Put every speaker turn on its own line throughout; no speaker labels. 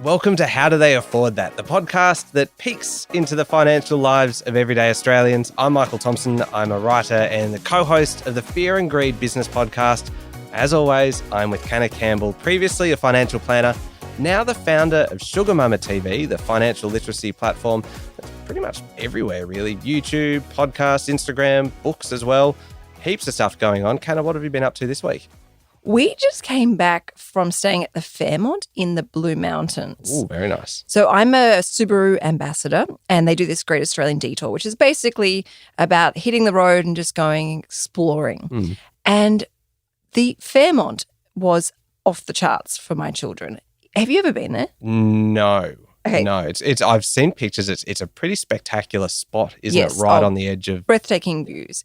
Welcome to How Do They Afford That, the podcast that peeks into the financial lives of everyday Australians. I'm Michael Thompson. I'm a writer and the co-host of the Fear and Greed business podcast. As always, I'm with Canna Campbell, previously a financial planner, now the founder of Sugar Mama TV, the financial literacy platform that's pretty much everywhere, really. YouTube, podcasts, Instagram, books as well. Heaps of stuff going on. Canna, what have you been up to this week?
We just came back from staying at the Fairmont in the Blue Mountains.
Ooh, very nice.
So I'm a Subaru ambassador and they do this Great Australian Detour, which is basically about hitting the road and just going exploring. And the Fairmont was off the charts for my children. Have you ever been there?
No.
Okay.
No, it's. I've seen pictures. It's a pretty spectacular spot, isn't it? Right on the edge of
breathtaking views.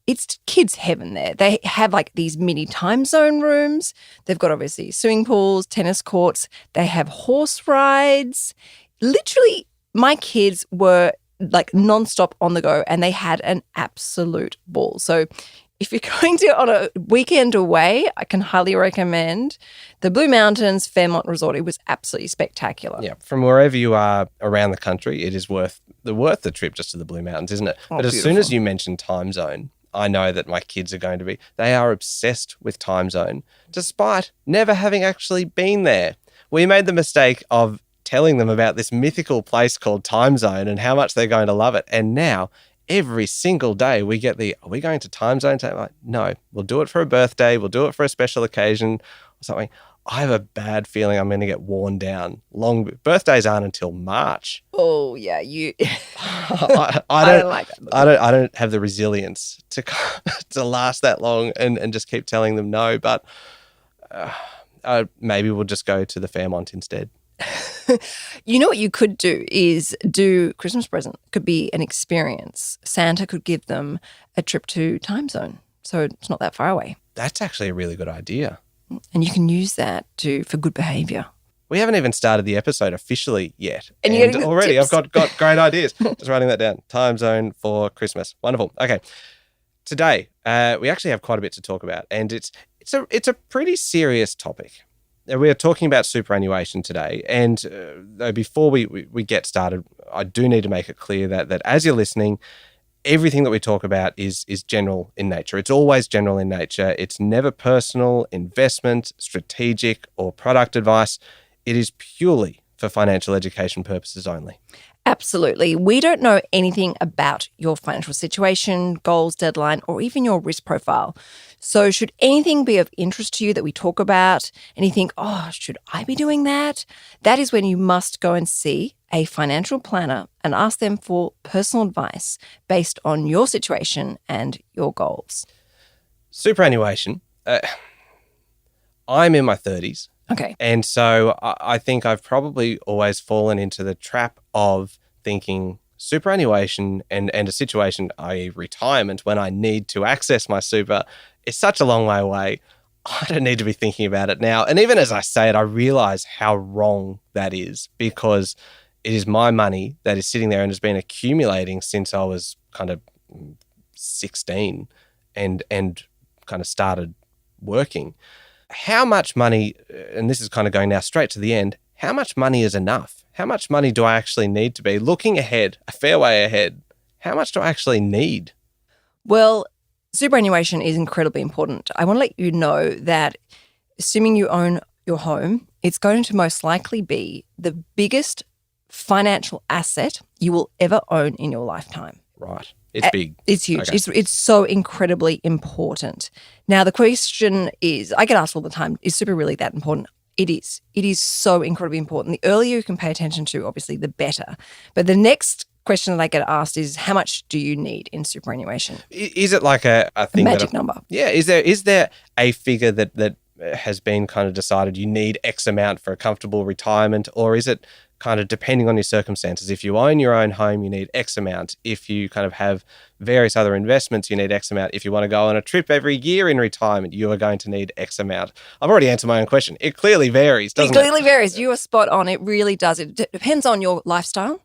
It's kids' heaven there. They have like these mini time zone rooms. They've got obviously swimming pools, tennis courts. They have horse rides. Literally, my kids were like nonstop on the go and they had an absolute ball. So if you're going on a weekend away, I can highly recommend the Blue Mountains Fairmont Resort. It was absolutely spectacular.
Yeah, from wherever you are around the country, it is worth the trip just to the Blue Mountains, isn't it? But as soon as you mention time zone, I know that my kids are they are obsessed with time zone, despite never having actually been there. We made the mistake of telling them about this mythical place called Time Zone and how much they're going to love it. And now every single day we get are we going to Time Zone? Like, no, we'll do it for a birthday. We'll do it for a special occasion or something. I have a bad feeling I'm going to get worn down. Birthdays aren't until March.
Oh yeah,
I don't like that. I don't have the resilience to last that long and just keep telling them no. But maybe we'll just go to the Fairmont instead.
You know what you could do is do Christmas present. Could be an experience. Santa could give them a trip to Time Zone, so it's not that far away.
That's actually a really good idea.
And you can use that for good behaviour.
We haven't even started the episode officially yet.
And
already
tips.
I've got great ideas. Just writing that down. Time Zone for Christmas. Wonderful. Okay. Today, we actually have quite a bit to talk about, and it's a pretty serious topic. We are talking about superannuation today, and before we get started, I do need to make it clear that as you're listening, everything that we talk about is general in nature. It's always general in nature. It's never personal, investment, strategic, or product advice. It is purely for financial education purposes only.
Absolutely. We don't know anything about your financial situation, goals, deadline, or even your risk profile. So should anything be of interest to you that we talk about and you think, oh, should I be doing that? That is when you must go and see a financial planner and ask them for personal advice based on your situation and your goals.
Superannuation. I'm in my 30s.
Okay.
And so I think I've probably always fallen into the trap of thinking superannuation and a situation, i.e. retirement, when I need to access my super, is such a long way away. I don't need to be thinking about it now. And even as I say it, I realise how wrong that is, because it is my money that is sitting there and has been accumulating since I was kind of 16 and kind of started working. How much money, and this is kind of going now straight to the end, how much money is enough? How much money do I actually need to be? Looking ahead, a fair way ahead, how much do I actually need?
Well, superannuation is incredibly important. I want to let you know that assuming you own your home, it's going to most likely be the biggest financial asset you will ever own in your lifetime.
Right. It's big.
It's huge.
Okay.
It's so incredibly important. Now, the question is, I get asked all the time, is super really that important? It is. It is so incredibly important. The earlier you can pay attention to, obviously, the better. But the next question that I get asked is, how much do you need in superannuation?
Is it like a thing?
Magic number.
Yeah. Is there a figure that has been kind of decided you need X amount for a comfortable retirement, or is it kind of depending on your circumstances? If you own your own home, you need X amount. If you kind of have various other investments, you need X amount. If you want to go on a trip every year in retirement, you are going to need X amount. I've already answered my own question. It clearly varies, doesn't it?
It clearly varies. You are spot on. It really does. It depends on your lifestyle,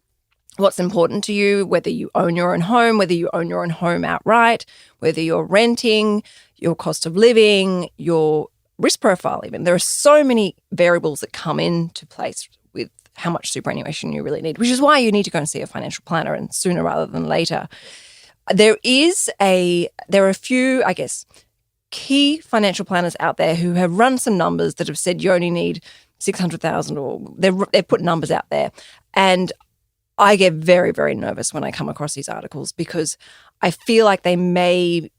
what's important to you, whether you own your own home, whether you own your own home outright, whether you're renting, your cost of living, your risk profile even. There are so many variables that come into place with how much superannuation you really need, which is why you need to go and see a financial planner, and sooner rather than later. There are a few, I guess, key financial planners out there who have run some numbers that have said you only need 600,000, or they've put numbers out there. And I get very, very nervous when I come across these articles because I feel like they may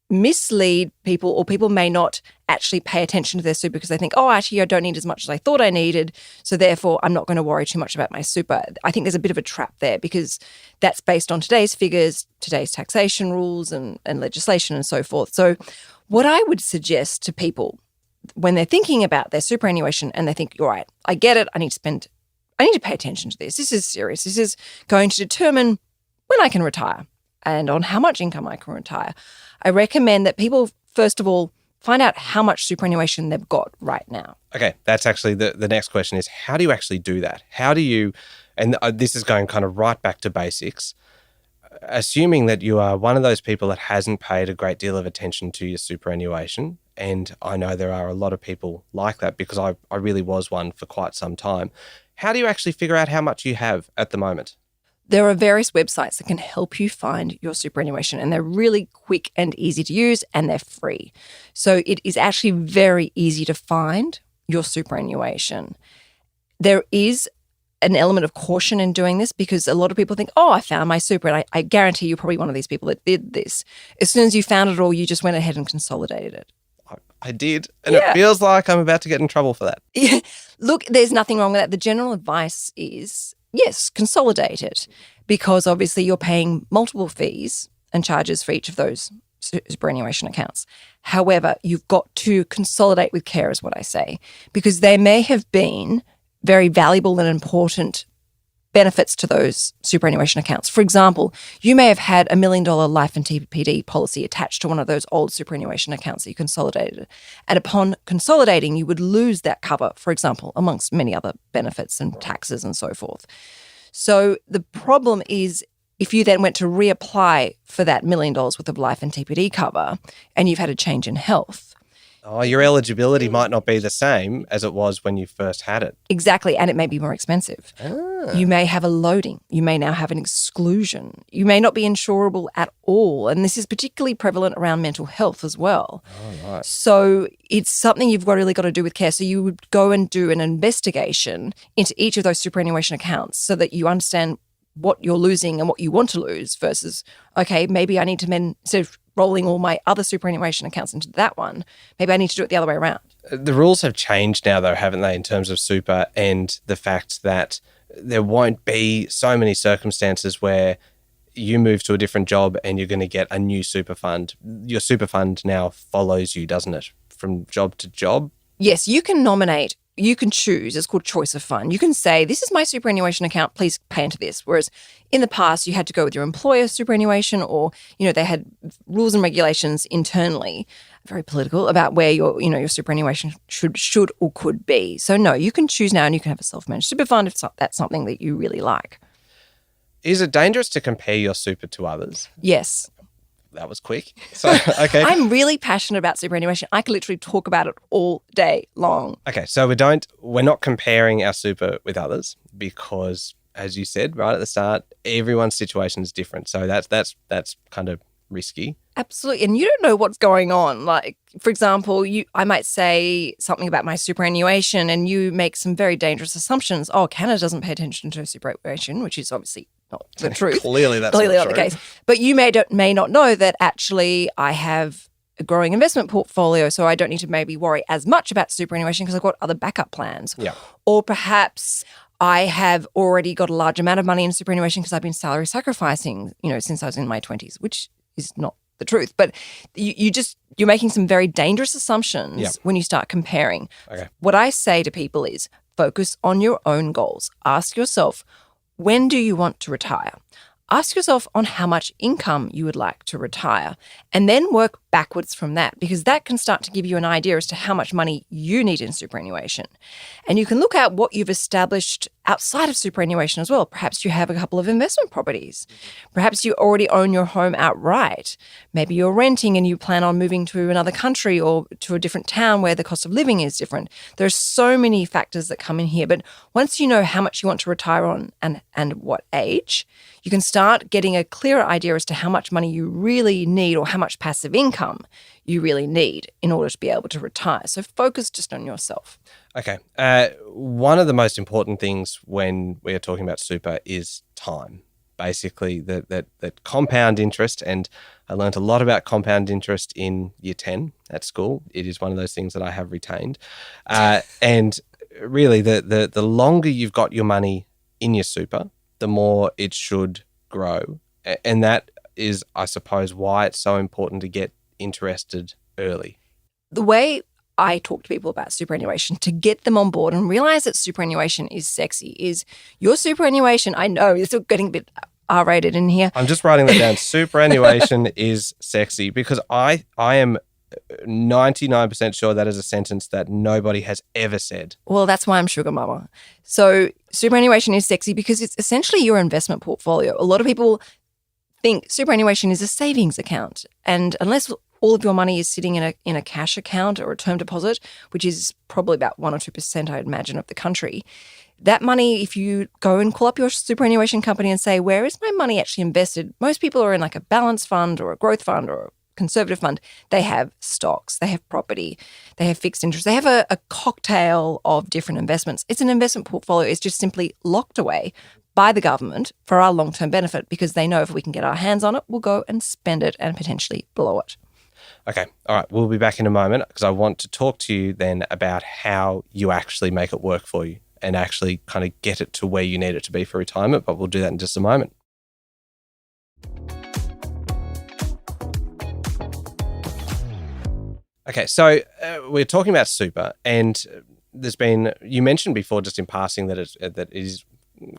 mislead people, or people may not actually pay attention to their super because they think, oh, actually, I don't need as much as I thought I needed, so therefore I'm not going to worry too much about my super. I think there's a bit of a trap there because that's based on today's figures, today's taxation rules and legislation and so forth. So what I would suggest to people when they're thinking about their superannuation and they think, all right, I get it, I need to pay attention to this. This is serious. This is going to determine when I can retire and on how much income I can retire. I recommend that people, first of all, find out how much superannuation they've got right now.
Okay, that's actually the next question is, how do you actually do that? How do you, and this is going kind of right back to basics, assuming that you are one of those people that hasn't paid a great deal of attention to your superannuation, and I know there are a lot of people like that because I really was one for quite some time. How do you actually figure out how much you have at the moment?
There are various websites that can help you find your superannuation, and they're really quick and easy to use, and they're free. So it is actually very easy to find your superannuation. There is an element of caution in doing this because a lot of people think, oh, I found my super, and I guarantee you're probably one of these people that did this. As soon as you found it all, you just went ahead and consolidated it.
I did, and It feels like I'm about to get in trouble for that.
Yeah. Look, there's nothing wrong with that. The general advice is, yes, consolidate it, because obviously you're paying multiple fees and charges for each of those superannuation accounts. However, you've got to consolidate with care is what I say, because they may have been very valuable and important benefits to those superannuation accounts. For example, you may have had $1 million life and TPD policy attached to one of those old superannuation accounts that you consolidated. And upon consolidating, you would lose that cover, for example, amongst many other benefits and taxes and so forth. So the problem is, if you then went to reapply for that $1 million worth of life and TPD cover and you've had a change in health,
your eligibility might not be the same as it was when you first had it.
Exactly, and it may be more expensive. You may have a loading. You may now have an exclusion. You may not be insurable at all, and this is particularly prevalent around mental health as well.
Oh, right.
So it's something you've really got to do with care. So you would go and do an investigation into each of those superannuation accounts so that you understand what you're losing and what you want to lose versus, okay, maybe I need to instead of rolling all my other superannuation accounts into that one, maybe I need to do it the other way around.
The rules have changed now, though, haven't they, in terms of super, and the fact that there won't be so many circumstances where you move to a different job and you're going to get a new super fund. Your super fund now follows you, doesn't it, from job to job?
Yes, you can nominate. You can choose. It's called choice of fund. You can say, this is my superannuation account, please pay into this. Whereas in the past, you had to go with your employer's superannuation, or, they had rules and regulations internally, very political, about where your superannuation should or could be. So no, you can choose now, and you can have a self-managed super fund if that's something that you really like.
Is it dangerous to compare your super to others?
Yes.
That was quick. So, okay.
I'm really passionate about superannuation. I can literally talk about it all day long.
Okay, so we're not comparing our super with others because, as you said right at the start, everyone's situation is different. So that's kind of risky.
Absolutely. And you don't know what's going on. Like, for example, I might say something about my superannuation and you make some very dangerous assumptions. Oh, Canada doesn't pay attention to superannuation, which is obviously not the truth.
Clearly not
the case. But you may not know that actually I have a growing investment portfolio, so I don't need to maybe worry as much about superannuation because I've got other backup plans.
Yeah.
Or perhaps I have already got a large amount of money in superannuation because I've been salary sacrificing, since I was in my 20s, which is not the truth. But you're making some very dangerous assumptions when you start comparing.
Okay.
What I say to people is focus on your own goals. Ask yourself, when do you want to retire? Ask yourself on how much income you would like to retire, and then work backwards from that, because that can start to give you an idea as to how much money you need in superannuation. And you can look at what you've established outside of superannuation as well. Perhaps you have a couple of investment properties. Perhaps you already own your home outright. Maybe you're renting and you plan on moving to another country or to a different town where the cost of living is different. There are so many factors that come in here. But once you know how much you want to retire on and what age, you can start getting a clearer idea as to how much money you really need or how much passive income you really need in order to be able to retire. So focus just on yourself.
Okay. One of the most important things when we are talking about super is time. Basically, that compound interest, and I learned a lot about compound interest in year 10 at school. It is one of those things that I have retained. And really, the longer you've got your money in your super, the more it should grow. And that is, I suppose, why it's so important to get interested early.
The way I talk to people about superannuation to get them on board and realize that superannuation is sexy is your superannuation. I know it's still getting a bit R-rated in here.
I'm just writing that down. Superannuation is sexy, because I am 99% sure that is a sentence that nobody has ever said.
Well, that's why I'm sugar mama. So superannuation is sexy because it's essentially your investment portfolio. A lot of people think superannuation is a savings account, and unless all of your money is sitting in a cash account or a term deposit, which is probably about 1 or 2%, I'd imagine, of the country, that money, if you go and call up your superannuation company and say, where is my money actually invested? Most people are in like a balanced fund or a growth fund or a conservative fund. They have stocks, they have property, they have fixed interest. They have a cocktail of different investments. It's an investment portfolio. It's just simply locked away by the government for our long-term benefit, because they know if we can get our hands on it, we'll go and spend it and potentially blow it.
Okay. All right. We'll be back in a moment, because I want to talk to you then about how you actually make it work for you and actually kind of get it to where you need it to be for retirement. But we'll do that in just a moment. Okay. So we're talking about super, and you mentioned before just in passing that it is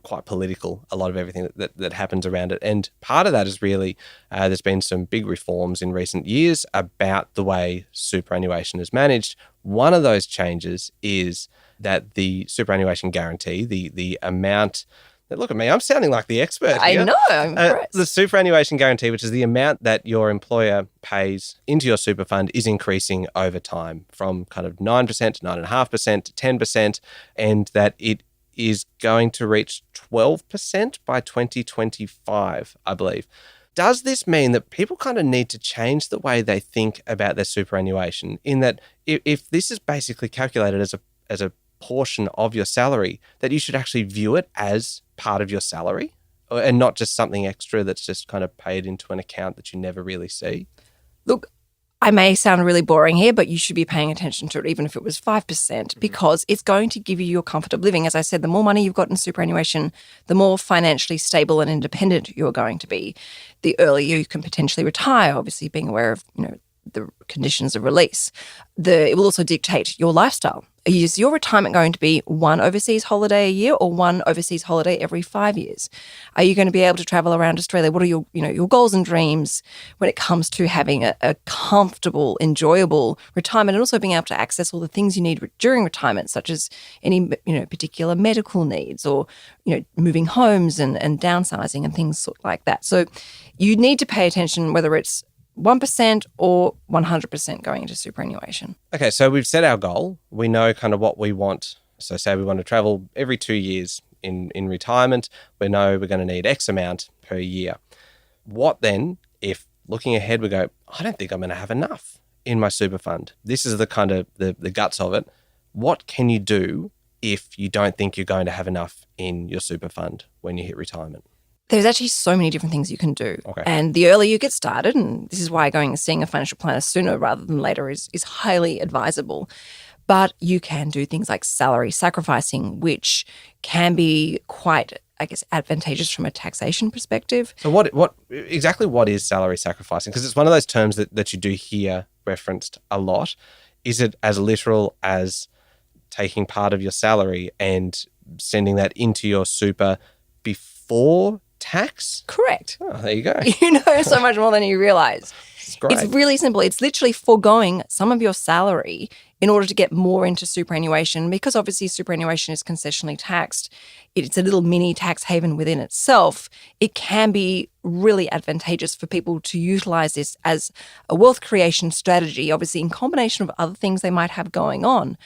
quite political, a lot of everything that happens around it. And part of that is really there's been some big reforms in recent years about the way superannuation is managed. One of those changes is that the superannuation guarantee, the amount that, look at me, I'm sounding like the expert here.
I know, I'm impressed.
The superannuation guarantee, which is the amount that your employer pays into your super fund, is increasing over time from kind of 9% to 9.5% to 10%, and that it is going to reach 12% by 2025, I believe. Does this mean that people kind of need to change the way they think about their superannuation, in that if this is basically calculated as a portion of your salary, that you should actually view it as part of your salary and not just something extra that's just kind of paid into an account that you never really see?
Look, I may sound really boring here, but you should be paying attention to it, even if it was 5%, because it's going to give you your comfort of living. As I said, the more money you've got in superannuation, the more financially stable and independent you're going to be. The earlier you can potentially retire, obviously being aware of, the conditions of release. It will also dictate your lifestyle. Is your retirement going to be one overseas holiday a year or one overseas holiday every 5 years? Are you going to be able to travel around Australia? What are your goals and dreams when it comes to having a comfortable, enjoyable retirement, and also being able to access all the things you need during retirement, such as any particular medical needs or moving homes and downsizing and things like that. So you need to pay attention whether it's 1% or 100% going into superannuation.
Okay, so we've set our goal. We know kind of what we want. So say we want to travel every 2 years in retirement. We know we're going to need X amount per year. What then if looking ahead we go, I don't think I'm going to have enough in my super fund? This is the kind of the guts of it. What can you do if you don't think you're going to have enough in your super fund when you hit retirement?
There's actually so many different things you can do.
Okay.
And the earlier you get started, and this is why going and seeing a financial planner sooner rather than later is highly advisable. But you can do things like salary sacrificing, which can be quite, I guess, advantageous from a taxation perspective.
So what exactly is salary sacrificing? Because it's one of those terms that you do hear referenced a lot. Is it as literal as taking part of your salary and sending that into your super before tax?
Correct.
Oh, there you go.
You know so much more than you realize.
It's great.
It's really simple. It's literally foregoing some of your salary in order to get more into superannuation, because obviously superannuation is concessionally taxed. It's a little mini tax haven within itself. It can be really advantageous for people to utilize this as a wealth creation strategy, obviously in combination of other things they might have going on.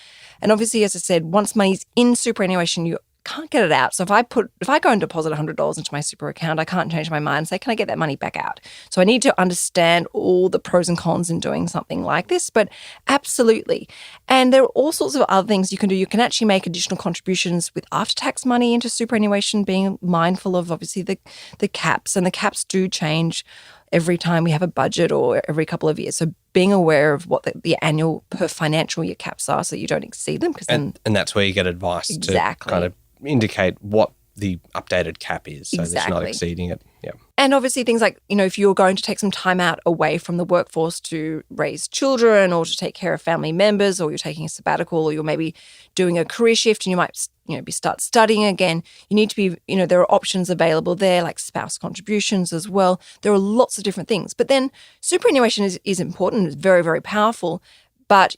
And obviously, as I said, once money's in superannuation, you can't get it out. So if I go and deposit $100 into my super account, I can't change my mind and say, can I get that money back out? So I need to understand all the pros and cons in doing something like this, but absolutely. And there are all sorts of other things you can do. You can actually make additional contributions with after-tax money into superannuation, being mindful of obviously the caps, and the caps do change every time we have a budget or every couple of years. So being aware of what the annual per financial year caps are so that you don't exceed them.
And that's where you get advice to kind of indicate what the updated cap is so that you're not exceeding it. Yeah.
And obviously things like, if you're going to take some time out away from the workforce to raise children or to take care of family members, or you're taking a sabbatical, or you're maybe doing a career shift and you might start studying again, you need to be, there are options available there like spouse contributions as well. There are lots of different things. But then superannuation is important, it's very, very powerful. But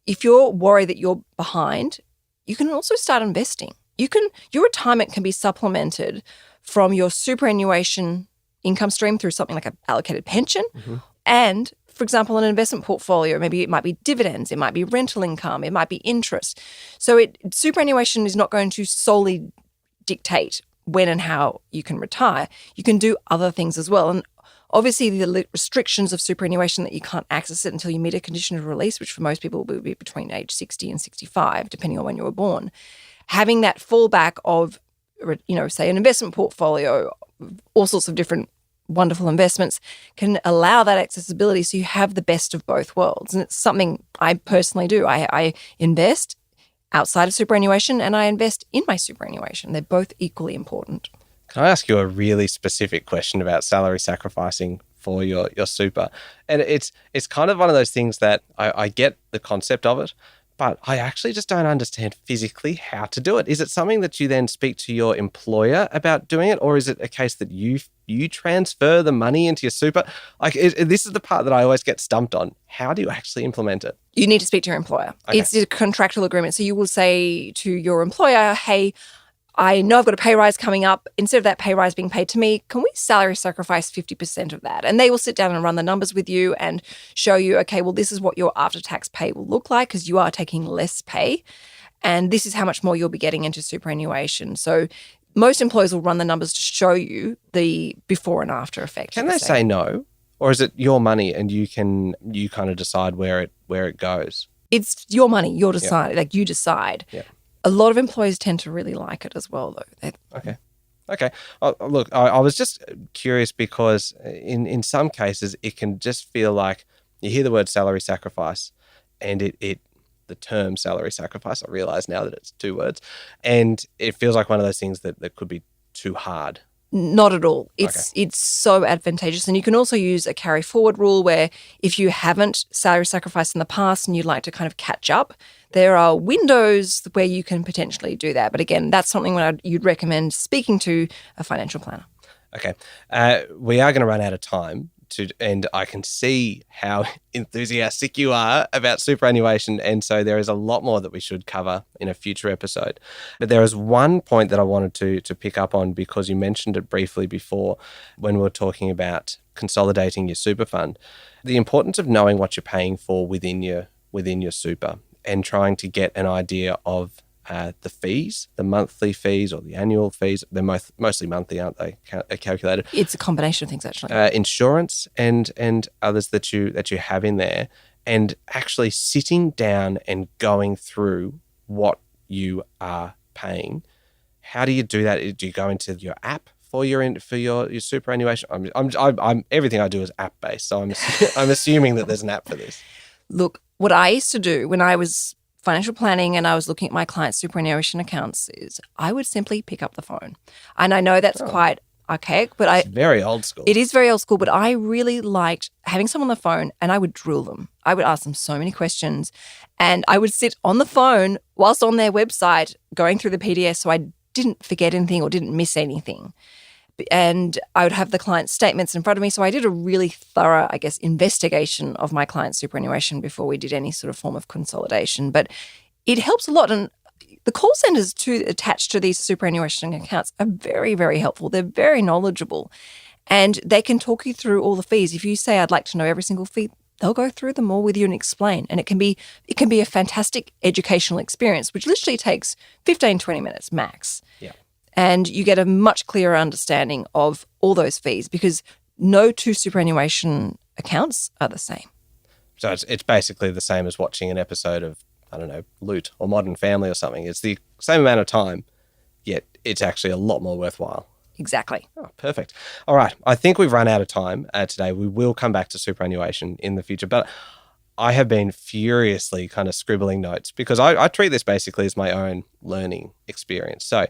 if you're worried that you're behind, you can also start investing. Your retirement can be supplemented from your superannuation income stream through something like an allocated pension. Mm-hmm. And, for example, an investment portfolio, maybe it might be dividends, it might be rental income, it might be interest. So superannuation is not going to solely dictate when and how you can retire. You can do other things as well. And obviously the restrictions of superannuation that you can't access it until you meet a condition of release, which for most people will be between age 60 and 65, depending on when you were born. Having that fallback of, say an investment portfolio, all sorts of different wonderful investments can allow that accessibility so you have the best of both worlds. And it's something I personally do. I invest outside of superannuation and I invest in my superannuation. They're both equally important.
Can I ask you a really specific question about salary sacrificing for your super? And it's kind of one of those things that I get the concept of it, but I actually just don't understand physically how to do it. Is it something that you then speak to your employer about doing it, or is it a case that you transfer the money into your super? This is the part that I always get stumped on. How do you actually implement it?
You need to speak to your employer. Okay. It's a contractual agreement. So you will say to your employer, hey, I know I've got a pay rise coming up. Instead of that pay rise being paid to me, can we salary sacrifice 50% of that? And they will sit down and run the numbers with you and show you, okay, well, this is what your after-tax pay will look like because you are taking less pay. And this is how much more you'll be getting into superannuation. So most employers will run the numbers to show you the before and after effect.
Can they say no? Or is it your money and you kind of decide where it goes?
It's your money. You're deciding. Like you decide.
Yeah.
A lot of employees tend to really like it as well, though.
Okay. Look, I was just curious because in some cases it can just feel like you hear the word salary sacrifice and the term salary sacrifice, I realise now that it's two words, and it feels like one of those things that could be too hard.
Not at all. It's so advantageous. And you can also use a carry forward rule where if you haven't salary sacrificed in the past and you'd like to kind of catch up, there are windows where you can potentially do that. But again, that's something you'd recommend speaking to a financial planner.
Okay. We are going to run out of time. And I can see how enthusiastic you are about superannuation, and so there is a lot more that we should cover in a future episode. But there is one point that I wanted to pick up on because you mentioned it briefly before when we were talking about consolidating your super fund. The importance of knowing what you're paying for within your super and trying to get an idea of the fees, the monthly fees or the annual fees. They're mostly monthly, aren't they? Calculated.
It's a combination of things, actually.
Insurance and others that you have in there, and actually sitting down and going through what you are paying. How do you do that? Do you go into your app for your superannuation? I'm everything I do is app based, so I'm assuming that there's an app for this.
Look, what I used to do when I was financial planning and I was looking at my clients' superannuation accounts is I would simply pick up the phone. And I know that's quite archaic, but
it's very old school.
It is very old school, but I really liked having someone on the phone and I would drill them. I would ask them so many questions and I would sit on the phone whilst on their website going through the PDS so I didn't forget anything or didn't miss anything. and I would have the client's statements in front of me. So I did a really thorough, investigation of my client's superannuation before we did any sort of form of consolidation. But it helps a lot. And the call centers attached to these superannuation accounts are very, very helpful. They're very knowledgeable and they can talk you through all the fees. If you say, I'd like to know every single fee, they'll go through them all with you and explain. And it can be a fantastic educational experience, which literally takes 15, 20 minutes max.
Yeah.
And you get a much clearer understanding of all those fees because no two superannuation accounts are the same.
So it's basically the same as watching an episode of, I don't know, Loot or Modern Family or something. It's the same amount of time, yet it's actually a lot more worthwhile.
Exactly.
Oh, perfect. All right. I think we've run out of time today. We will come back to superannuation in the future, but I have been furiously kind of scribbling notes because I treat this basically as my own learning experience. So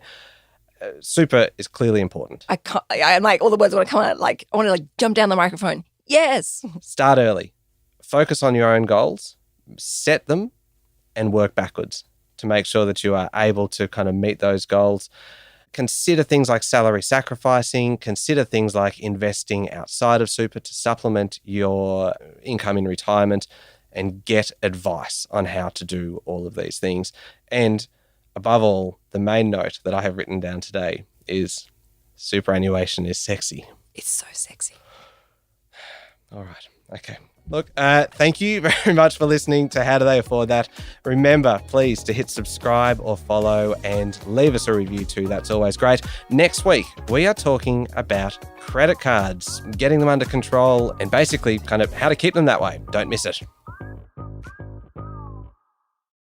super is clearly important.
I'm like, all the words want to come out, like, I want to jump down the microphone. Yes.
Start early. Focus on your own goals, set them, and work backwards to make sure that you are able to kind of meet those goals. Consider things like salary sacrificing, consider things like investing outside of super to supplement your income in retirement, and get advice on how to do all of these things. And above all, the main note that I have written down today is superannuation is sexy.
It's so sexy.
All right. Okay. Look, thank you very much for listening to How Do They Afford That? Remember, please, to hit subscribe or follow and leave us a review too. That's always great. Next week, we are talking about credit cards, getting them under control and basically kind of how to keep them that way. Don't miss it.